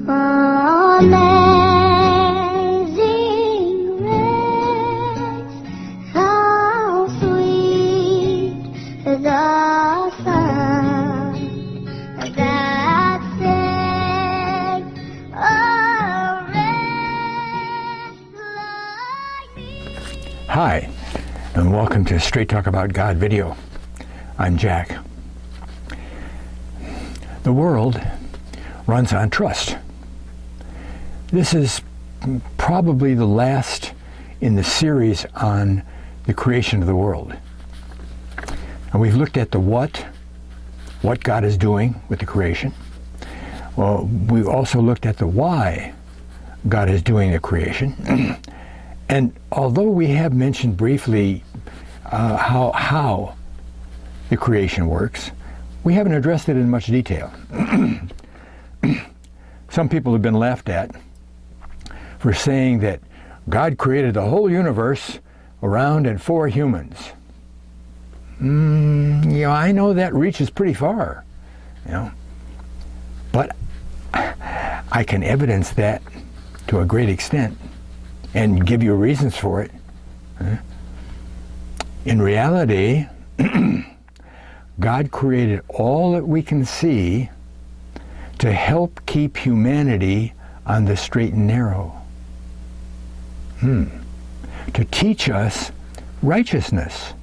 Amazing grace, how sweet the sound that saved a wretch like me. Hi, and welcome to Straight Talk About God video. I'm Jack. The world runs on trust. This is probably the last in the series on the creation of the world. And we've looked at the what God is doing with the creation. Well, we've also looked at the why God is doing the creation. And although we have mentioned briefly how the creation works, we haven't addressed it in much detail. Some people have been laughed at for saying that God created the whole universe around and for humans. I know that reaches pretty far, but I can evidence that to a great extent and give you reasons for it. In reality, God created all that we can see to help keep humanity on the straight and narrow. To teach us righteousness.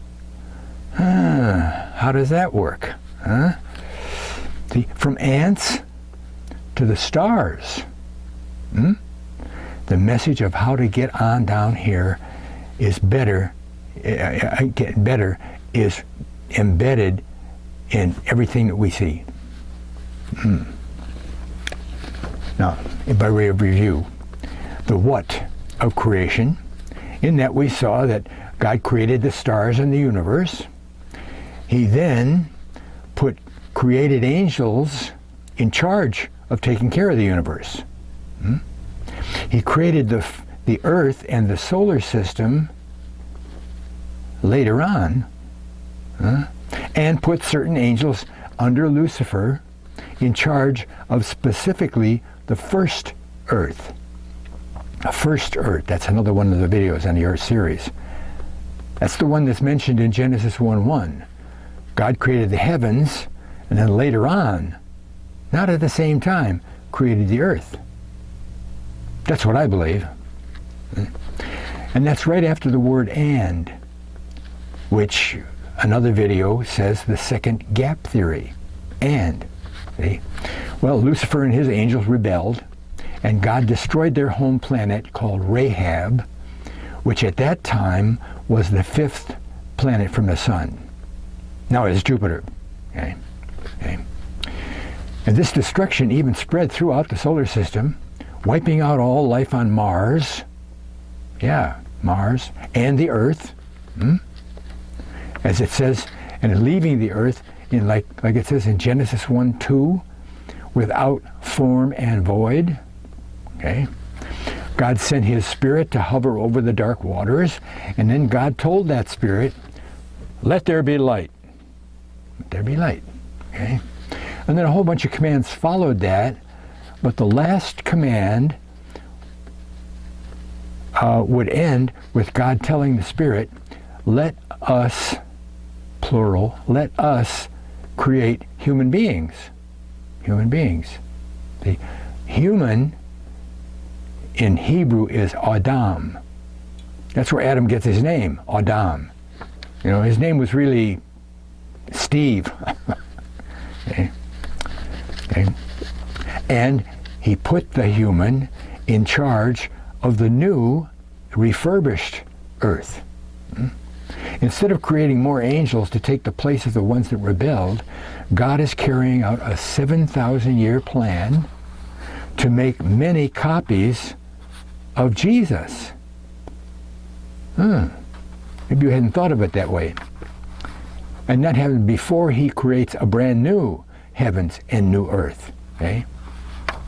How does that work? From ants to the stars. The message of how to get on down here is is embedded in everything that we see. Now, by way of review, the what of creation, in that we saw that God created the stars in the universe. He then put created angels in charge of taking care of the universe. He created the earth and the solar system later on, and put certain angels under Lucifer in charge of specifically the first earth. A first earth, that's another one of the videos on the Earth series. That's the one that's mentioned in Genesis 1:1. God created the heavens, and then later on, not at the same time, created the earth. That's what I believe. And that's right after the word and, which another video says the second gap theory. And, see? Well, Lucifer and his angels rebelled, and God destroyed their home planet called Rahab, which at that time was the fifth planet from the sun. Now it's Jupiter. Okay? And this destruction even spread throughout the solar system, wiping out all life on Mars. Yeah, Mars. And the Earth. As it says, and leaving the earth in like it says in Genesis 1:2, without form and void. Okay? God sent his spirit to hover over the dark waters, and then God told that spirit, let there be light. Let there be light. Okay? And then a whole bunch of commands followed that, but the last command would end with God telling the spirit, let us, plural, let us create human beings. Human beings. The human in Hebrew is Adam. That's where Adam gets his name, Adam. His name was really Steve. Okay. And he put the human in charge of the new refurbished earth. Instead of creating more angels to take the place of the ones that rebelled, God is carrying out a 7,000-year plan to make many copies of Jesus. Maybe you hadn't thought of it that way. And that happened before he creates a brand new heavens and new earth. Okay?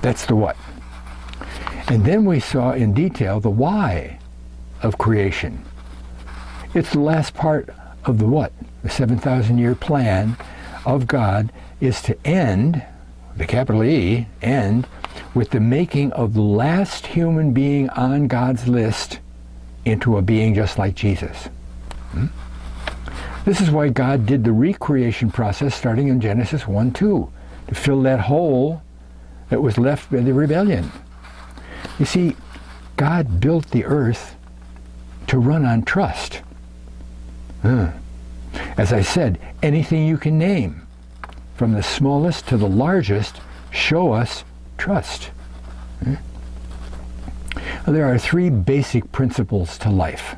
That's the what. And then we saw in detail the why of creation. It's the last part of the what. The 7,000-year plan of God is to end, the capital E, end with the making of the last human being on God's list into a being just like Jesus. This is why God did the recreation process starting in Genesis 1:2, to fill that hole that was left by the rebellion. You see, God built the earth to run on trust. As I said, anything you can name, from the smallest to the largest, show us trust. There are three basic principles to life.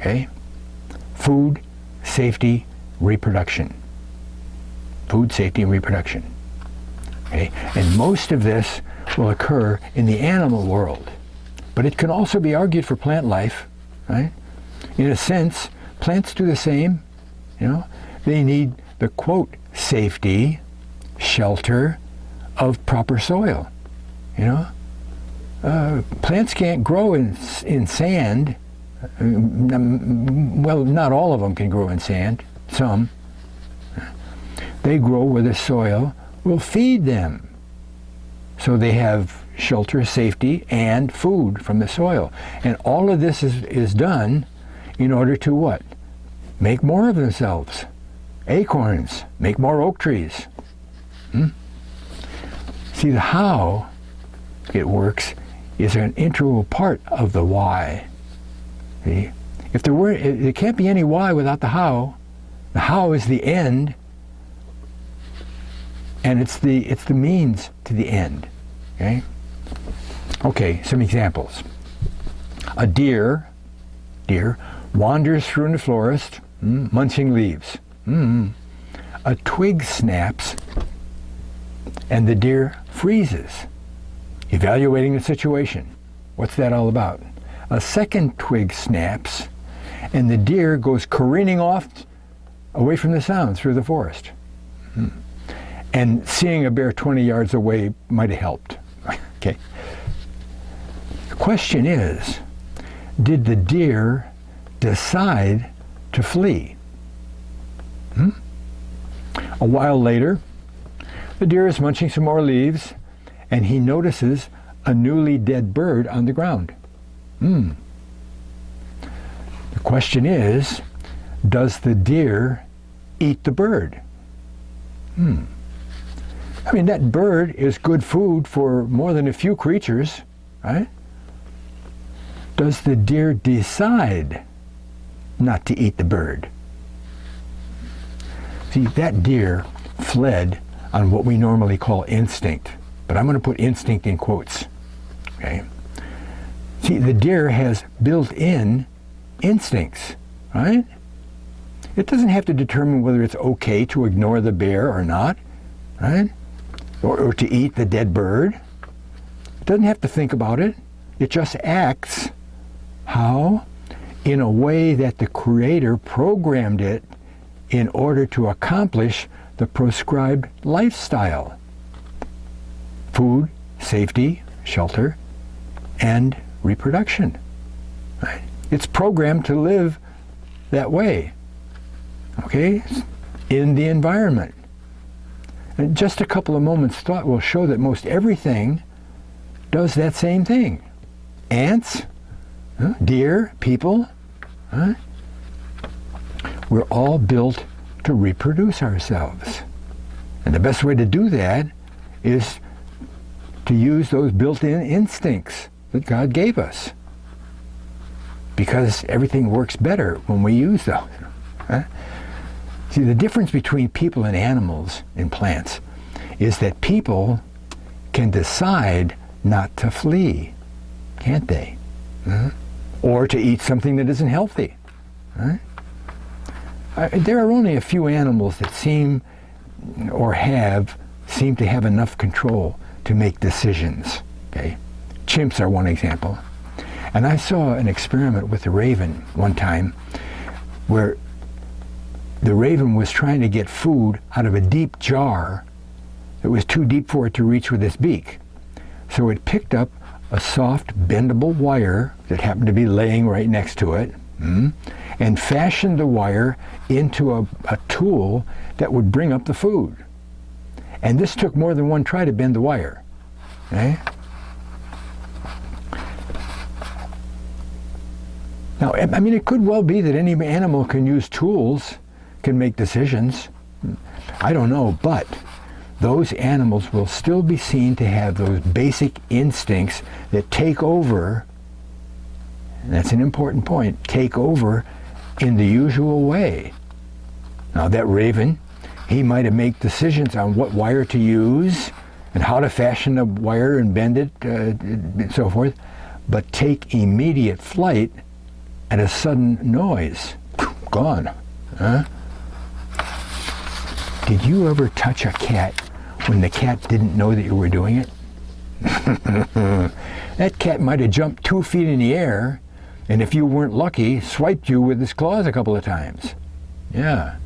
Okay? Food, safety, reproduction. Food, safety, and reproduction. Okay? And most of this will occur in the animal world. But it can also be argued for plant life, right? In a sense, plants do the same. You know, they need the, quote, safety, shelter of proper soil. You know, plants can't grow in sand. Well, not all of them can grow in sand. Some. They grow where the soil will feed them. So they have shelter, safety, and food from the soil. And all of this is done in order to what? Make more of themselves. Acorns. Make more oak trees. See, the how it works is an integral part of the why. See? If there can't be any why without the how. The how is the end, and it's the means to the end. Okay? Okay, some examples. A deer wanders through the forest, munching leaves. A twig snaps, and the deer freezes, evaluating the situation. What's that all about? A second twig snaps, and the deer goes careening off away from the sound through the forest. And seeing a bear 20 yards away might have helped. Okay. The question is, did the deer decide to flee? A while later, the deer is munching some more leaves, and he notices a newly dead bird on the ground. The question is, does the deer eat the bird? I mean, that bird is good food for more than a few creatures, right? Does the deer decide not to eat the bird? See, that deer fled on what we normally call instinct, but I'm going to put instinct in quotes. Okay? See, the deer has built-in instincts, right? It doesn't have to determine whether it's okay to ignore the bear or not, right? Or to eat the dead bird. It doesn't have to think about it. It just acts. How? In a way that the Creator programmed it in order to accomplish the prescribed lifestyle. Food, safety, shelter, and reproduction. Right? It's programmed to live that way. Okay? In the environment. And just a couple of moments' thought will show that most everything does that same thing. Ants, deer, people, we're all built to reproduce ourselves. And the best way to do that is to use those built-in instincts that God gave us. Because everything works better when we use those. See, the difference between people and animals and plants is that people can decide not to flee, can't they? Or to eat something that isn't healthy. There are only a few animals that seem to have enough control to make decisions. Okay? Chimps are one example. And I saw an experiment with the raven one time where the raven was trying to get food out of a deep jar that was too deep for it to reach with its beak. So it picked up a soft, bendable wire that happened to be laying right next to it, and fashioned the wire into a tool that would bring up the food. And this took more than one try to bend the wire. Okay? Now, I mean, it could well be that any animal can use tools, can make decisions. I don't know, but those animals will still be seen to have those basic instincts that take over, and that's an important point, take over in the usual way. Now, that raven, he might have made decisions on what wire to use and how to fashion the wire and bend it and so forth, but take immediate flight at a sudden noise. Gone. Huh? Did you ever touch a cat when the cat didn't know that you were doing it? That cat might have jumped 2 feet in the air, and if you weren't lucky, swiped you with his claws a couple of times. Yeah.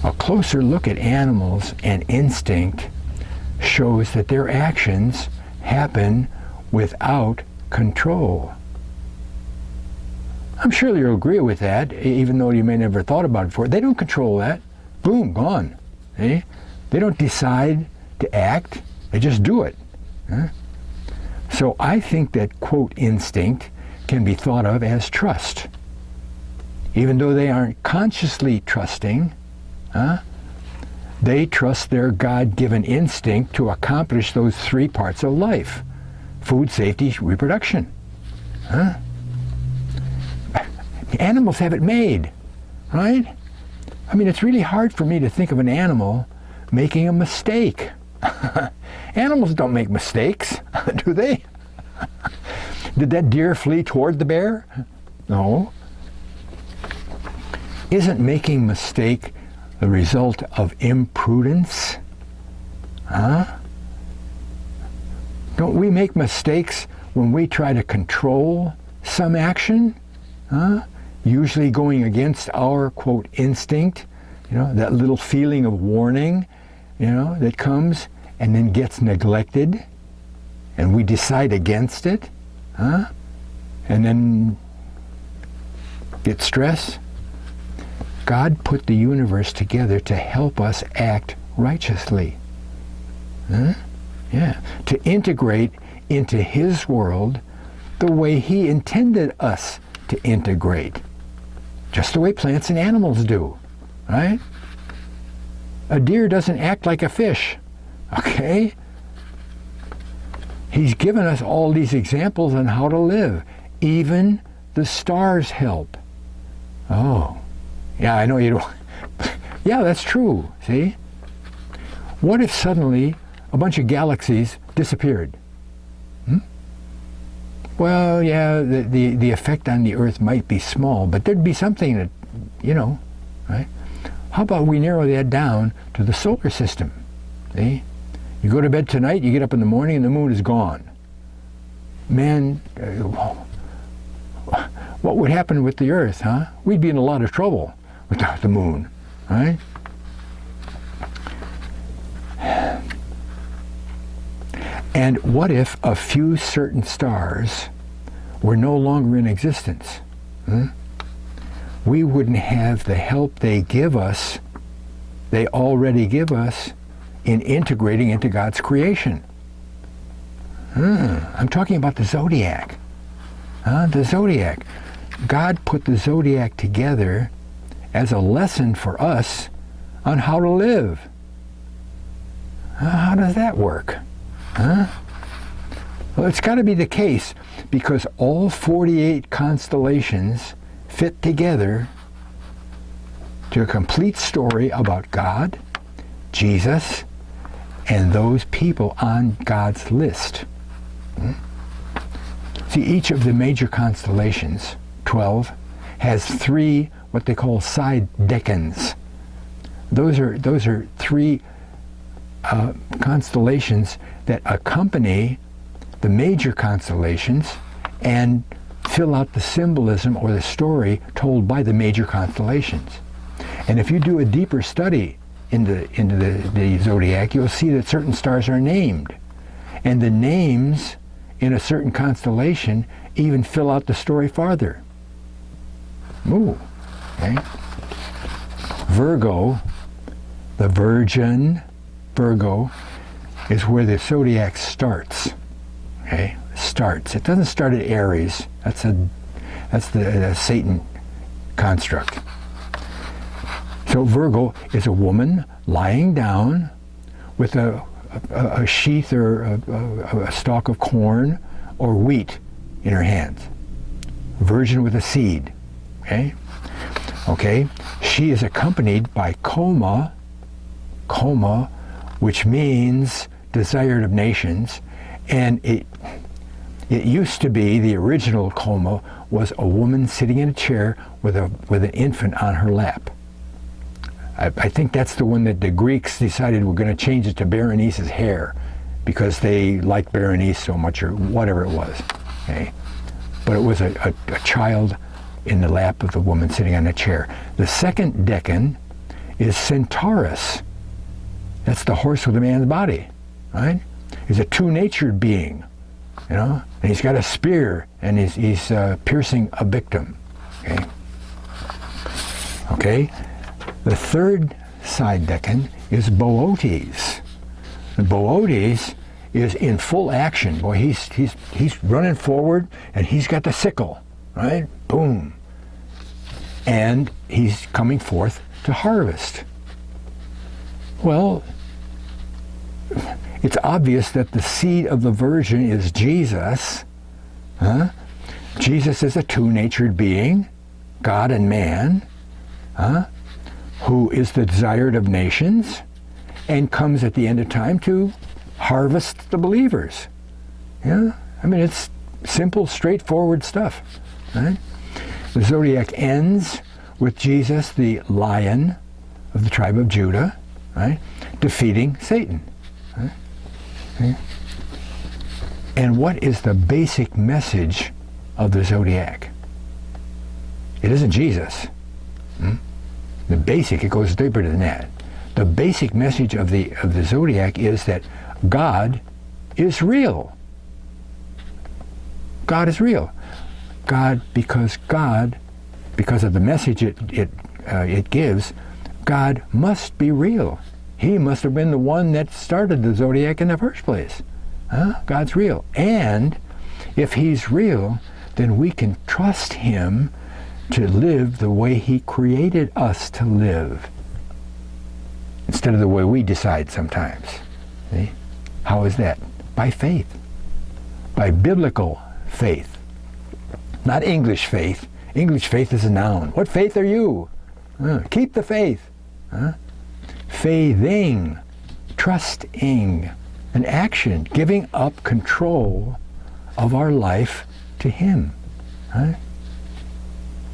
A closer look at animals and instinct shows that their actions happen without control. I'm sure you'll agree with that, even though you may never thought about it before. They don't control that. Boom, gone. See? They don't decide to act. They just do it. Huh? So I think that, quote, instinct can be thought of as trust. Even though they aren't consciously trusting, they trust their God-given instinct to accomplish those 3 parts of life: food, safety, reproduction. Huh? Animals have it made, right? I mean, it's really hard for me to think of an animal making a mistake. Animals don't make mistakes, do they? Did that deer flee toward the bear? No. Isn't making mistake the result of imprudence? Huh? Don't we make mistakes when we try to control some action? Huh? Usually going against our, quote, instinct, that little feeling of warning, that comes and then gets neglected, and we decide against it, and then get stressed. God put the universe together to help us act righteously. Yeah, to integrate into His world the way He intended us to integrate. Just the way plants and animals do, right? A deer doesn't act like a fish, okay? He's given us all these examples on how to live. Even the stars help. Oh, yeah, I know you don't. Yeah, that's true, see? What if suddenly a bunch of galaxies disappeared? Well, yeah, the effect on the Earth might be small, but there'd be something that, right? How about we narrow that down to the solar system? See? You go to bed tonight, you get up in the morning, and the moon is gone. Man, what would happen with the Earth, huh? We'd be in a lot of trouble without the moon, right? And what if a few certain stars were no longer in existence? We wouldn't have the help they already give us in integrating into God's creation. I'm talking about the zodiac. The zodiac. God put the zodiac together as a lesson for us on how to live. How does that work? Well, it's got to be the case because all 48 constellations fit together to a complete story about God, Jesus, and those people on God's list. See, each of the major constellations, 12, has 3 what they call side decans. Those are 3 constellations that accompany the major constellations and fill out the symbolism or the story told by the major constellations. And if you do a deeper study into the zodiac, you'll see that certain stars are named. And the names in a certain constellation even fill out the story farther. Ooh, okay. Virgo, the Virgin, Virgo, is where the zodiac starts. Okay, starts. It doesn't start at Aries. That's the Satan construct. So Virgo is a woman lying down with a sheath or a stalk of corn or wheat in her hands. Virgin with a seed. Okay? Okay? She is accompanied by coma, which means desired of nations, and it used to be, the original coma was a woman sitting in a chair with an infant on her lap. I think that's the one that the Greeks decided we're going to change it to Berenice's hair because they liked Berenice so much, or whatever it was. Okay? But it was a child in the lap of the woman sitting on a chair. The second decan is Centaurus. That's the horse with a man's body, right? He's a two-natured being, you know, and he's got a spear and he's piercing a victim. Okay. Okay. The third side decan is Boötes. And Boötes is in full action. Boy, he's running forward and he's got the sickle, right? Boom. And he's coming forth to harvest. Well, it's obvious that the seed of the Virgin is Jesus. Huh? Jesus is a two-natured being, God and man, who is the desired of nations and comes at the end of time to harvest the believers. Yeah? I mean, it's simple, straightforward stuff. Right? The zodiac ends with Jesus, the lion of the tribe of Judah, right, defeating Satan. Right? Okay. And what is the basic message of the zodiac? It isn't Jesus. The basic, it goes deeper than that. The basic message of the zodiac is that God is real. God is real. Because of the message it gives, God must be real. He must have been the one that started the zodiac in the first place. God's real. And if he's real, then we can trust him to live the way he created us to live, instead of the way we decide sometimes. See? How is that? By faith. By biblical faith. Not English faith. English faith is a noun. What faith are you? Keep the faith. Faithing, trusting, an action, giving up control of our life to him.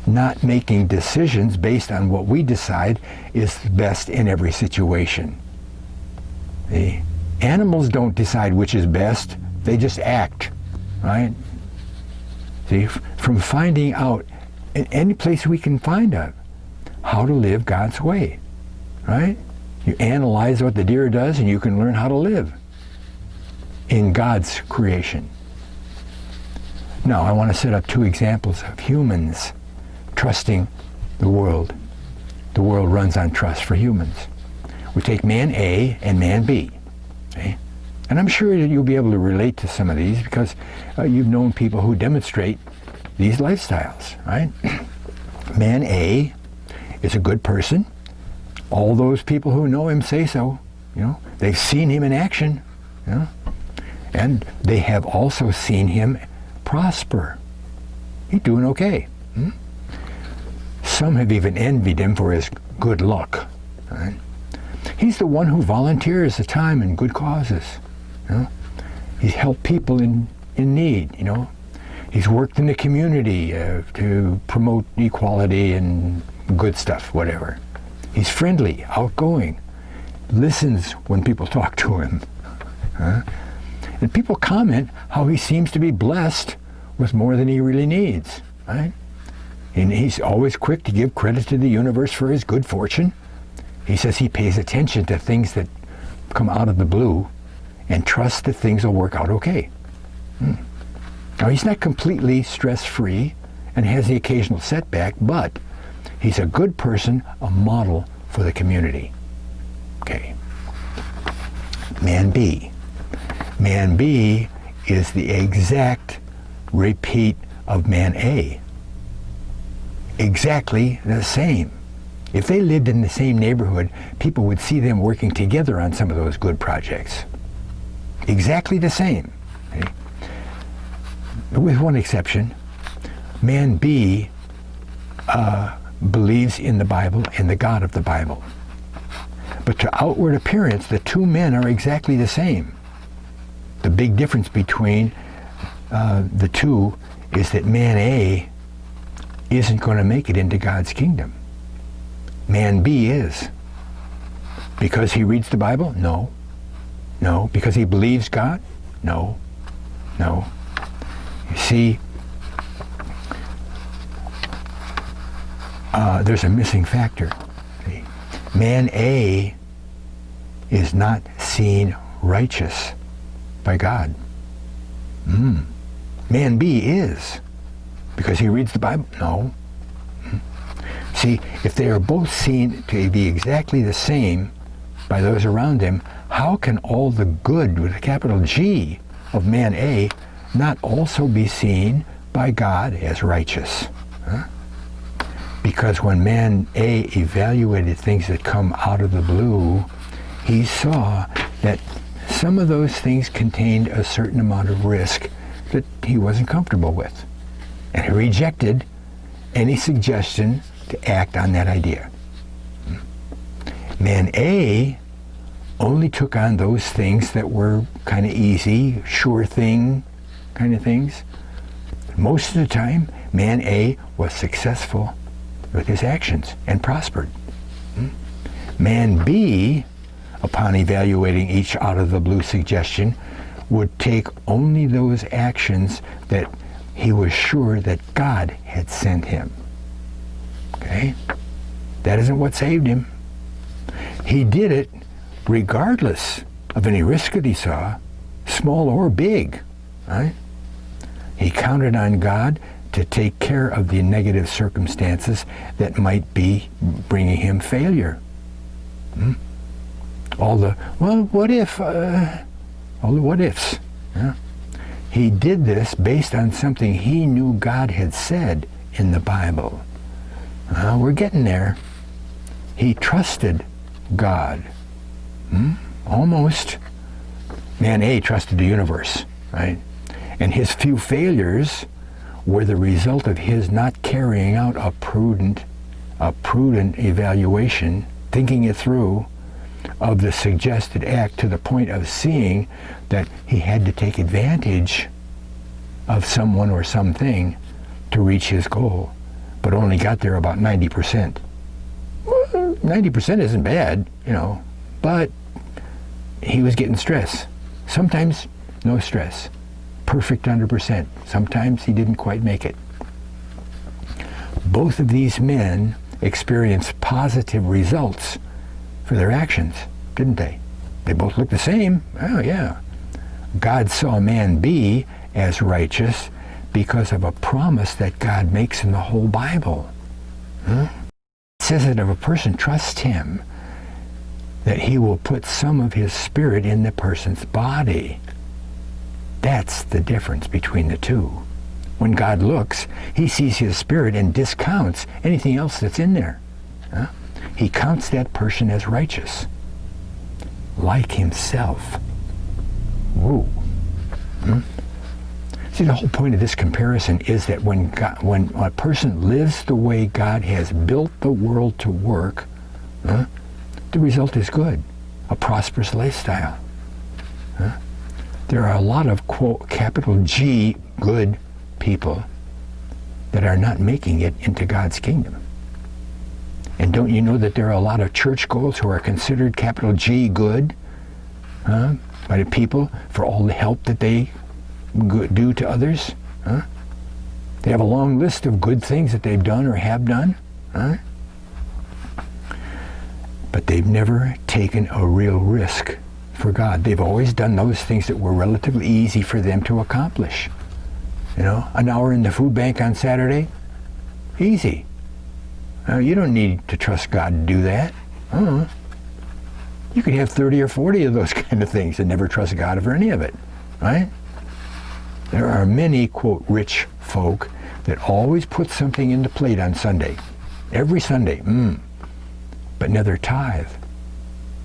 Not making decisions based on what we decide is best in every situation. The animals don't decide which is best, they just act, right? See, from finding out in any place we can find out how to live God's way, right? You analyze what the deer does and you can learn how to live in God's creation. Now, I want to set up two examples of humans trusting the world. The world runs on trust for humans. We take man A and man B. Okay? And I'm sure that you'll be able to relate to some of these because you've known people who demonstrate these lifestyles, right? Man A is a good person. All those people who know him say so. You know, they've seen him in action. You know? And they have also seen him prosper. He's doing okay. Some have even envied him for his good luck. Right? He's the one who volunteers the time in good causes. You know? He's helped people in need. You know, he's worked in the community to promote equality and good stuff, whatever. He's friendly, outgoing, listens when people talk to him. And people comment how he seems to be blessed with more than he really needs. Right? And he's always quick to give credit to the universe for his good fortune. He says he pays attention to things that come out of the blue and trusts that things will work out okay. Now, he's not completely stress-free and has the occasional setback, but he's a good person, a model for the community. Okay. Man B. Man B is the exact repeat of man A. Exactly the same. If they lived in the same neighborhood, people would see them working together on some of those good projects. Exactly the same. Okay? With one exception, man B believes in the Bible and the God of the Bible. But to outward appearance, the two men are exactly the same. The big difference between the two is that man A isn't going to make it into God's kingdom. Man B is. Because he reads the Bible? No. No. Because he believes God? No. No. You see, there's a missing factor. See? Man A is not seen righteous by God. Man B is. Because he reads the Bible? No. See, if they are both seen to be exactly the same by those around him, how can all the good with a capital G of man A not also be seen by God as righteous? Huh? Because when man A evaluated things that come out of the blue, he saw that some of those things contained a certain amount of risk that he wasn't comfortable with. And he rejected any suggestion to act on that idea. Man A only took on those things that were kind of easy, sure thing kind of things. Most of the time, man A was successful with his actions and prospered. Man B, upon evaluating each out of the blue suggestion, would take only those actions that he was sure that God had sent him. Okay? That isn't what saved him. He did it regardless of any risk that he saw, small or big. Right? He counted on God to take care of the negative circumstances that might be bringing him failure. All the, well, what if, all the what ifs. Yeah? He did this based on something he knew God had said in the Bible. We're getting there. He trusted God. Almost. Man A trusted the universe, right? And his few failures were the result of his not carrying out a prudent evaluation, thinking it through, of the suggested act to the point of seeing that he had to take advantage of someone or something to reach his goal, but only got there about 90%. Well, 90% isn't bad, but he was getting stress. Sometimes no stress. Perfect 100%. Sometimes he didn't quite make it. Both of these men experienced positive results for their actions, didn't they? They both looked the same. Oh, yeah. God saw man B as righteous because of a promise that God makes in the whole Bible. It says that if a person trusts him, that he will put some of his spirit in the person's body. That's the difference between the two. When God looks, he sees his spirit and discounts anything else that's in there. He counts that person as righteous, like himself. Whoa. See, the whole point of this comparison is that when a person lives the way God has built the world to work, the result is good, a prosperous lifestyle. There are a lot of, quote, capital G, good people that are not making it into God's kingdom. And don't you know that there are a lot of churchgoers who are considered capital G, good, by the people for all the help that they do to others? They have a long list of good things that they've done or have done. But they've never taken a real risk for God. They've always done those things that were relatively easy for them to accomplish. An hour in the food bank on Saturday, easy. You don't need to trust God to do that. You could have 30 or 40 of those kind of things and never trust God for any of it, right? There are many, quote, rich folk that always put something in the plate on Sunday. Every Sunday, but never tithe.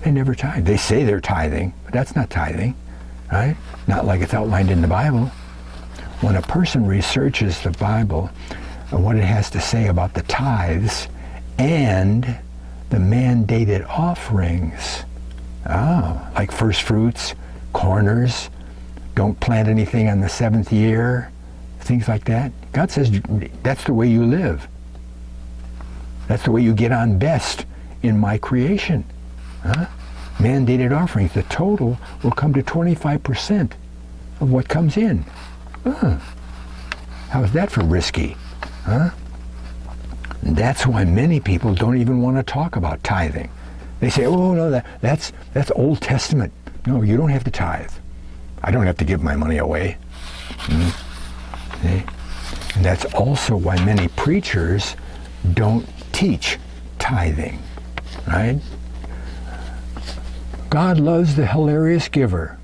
They never tithe. They say they're tithing, but that's not tithing, right? Not like it's outlined in the Bible. When a person researches the Bible and what it has to say about the tithes and the mandated offerings, like first fruits, corners, don't plant anything on the seventh year, things like that. God says that's the way you live. That's the way you get on best in my creation. Mandated offerings, the total will come to 25% of what comes in. How's that for risky? That's why many people don't even want to talk about tithing. They say, oh no, that's Old Testament. No, you don't have to tithe. I don't have to give my money away. And that's also why many preachers don't teach tithing, right? God loves the hilarious giver.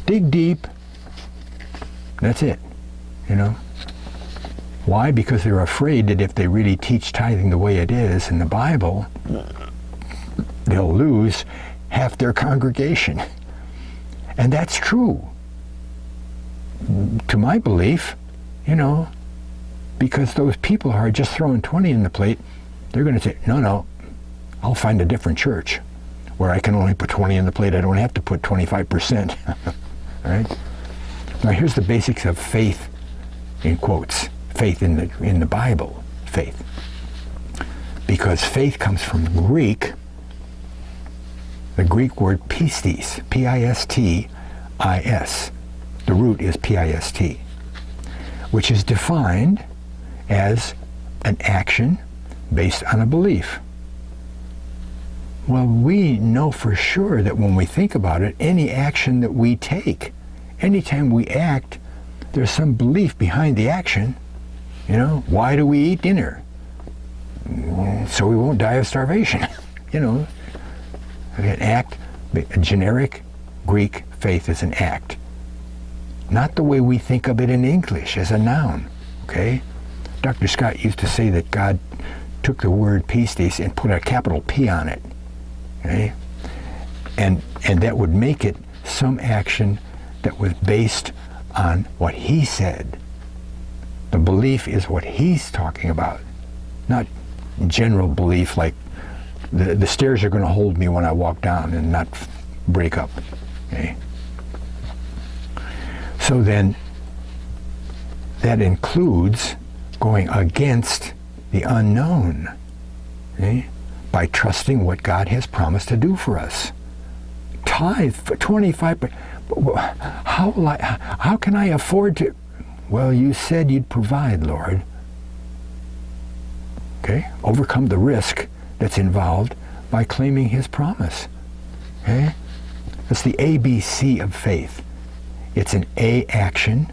Dig deep. That's it, Why? Because they're afraid that if they really teach tithing the way it is in the Bible, they'll lose half their congregation. And that's true, to my belief, because those people who are just throwing 20 in the plate, they're going to say, no, I'll find a different church where I can only put 20 in the plate. I don't have to put 25%. Right? Now here's the basics of faith, in quotes, faith in the Bible, faith. Because faith comes from Greek, the Greek word pistis, P-I-S-T-I-S. The root is P-I-S-T, which is defined as an action based on a belief. Well, we know for sure that when we think about it, any action that we take, anytime we act, there's some belief behind the action. Why do we eat dinner? So we won't die of starvation. An act, a generic Greek faith is an act. Not the way we think of it in English as a noun, okay? Dr. Scott used to say that God took the word pistis and put a capital P on it, okay? And that would make it some action that was based on what he said. The belief is what he's talking about, not general belief like the stairs are going to hold me when I walk down and not break up. Okay? So then that includes going against the unknown, okay? By trusting what God has promised to do for us. Tithe for 25%. How can I afford to? Well, you said you'd provide, Lord. Okay? Overcome the risk that's involved by claiming his promise. Okay? That's the ABC of faith. It's an A, action,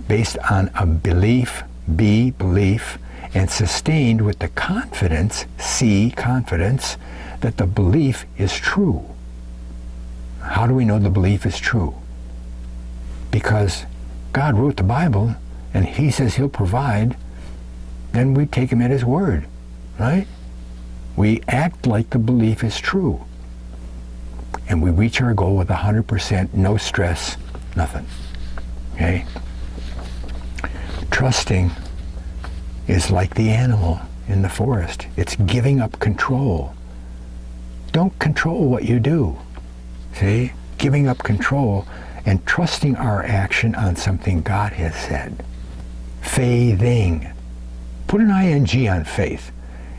based on a belief, B, belief, and sustained with the confidence, C, confidence, that the belief is true. How do we know the belief is true? Because God wrote the Bible, and he says he'll provide, then we take him at his word, right? We act like the belief is true. And we reach our goal with 100%, no stress, nothing. Okay? Trusting is like the animal in the forest. It's giving up control. Don't control what you do. See? Giving up control and trusting our action on something God has said. Faithing. Put an ing on faith.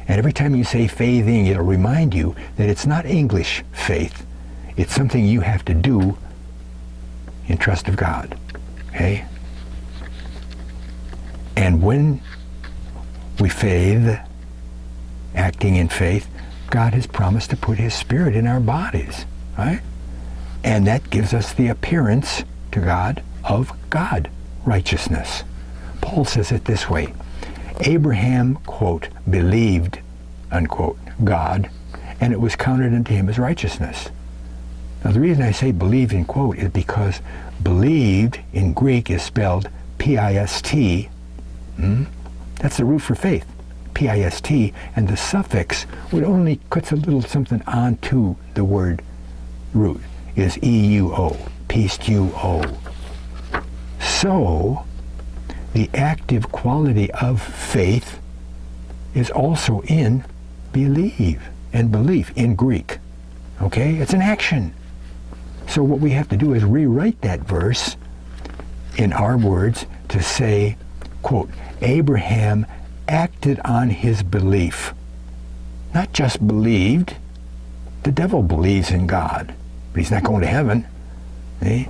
And every time you say faithing, it'll remind you that it's not English faith. It's something you have to do in trust of God. Okay? And when we faith, acting in faith, God has promised to put his Spirit in our bodies, right? And that gives us the appearance to God of God righteousness. Paul says it this way: Abraham, quote, believed, unquote, God, and it was counted unto him as righteousness. Now the reason I say believed in quote is because believed in Greek is spelled P-I-S-T. That's the root for faith, P-I-S-T, and the suffix would only puts a little something onto the word root, is E-U-O, P-S-T-U-O. So, the active quality of faith is also in believe and belief in Greek. Okay? It's an action. So what we have to do is rewrite that verse in our words to say, quote, Abraham acted on his belief. Not just believed. The devil believes in God, but he's not going to heaven. See?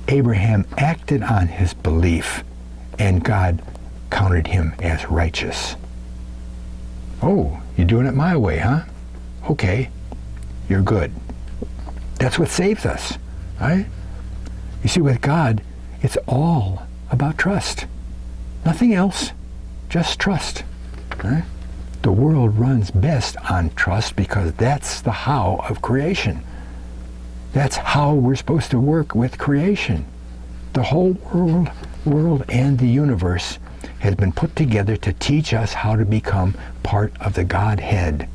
Abraham acted on his belief, and God counted him as righteous. Oh, you're doing it my way, huh? Okay, you're good. That's what saves us, right? You see, with God, it's all about trust. Nothing else, just trust. Right? The world runs best on trust because that's the how of creation. That's how we're supposed to work with creation. The whole world and the universe has been put together to teach us how to become part of the Godhead.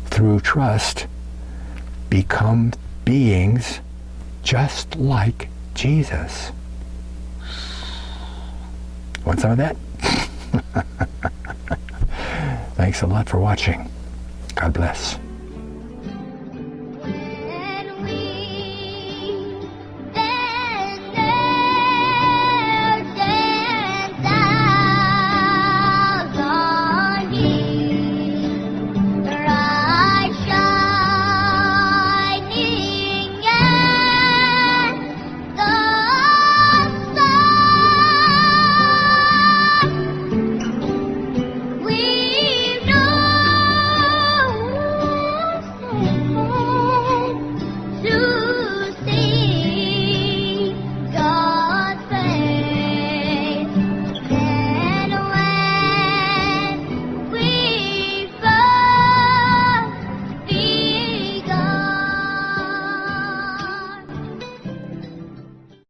Through trust, become beings just like Jesus. Want some of that? Thanks a lot for watching. God bless.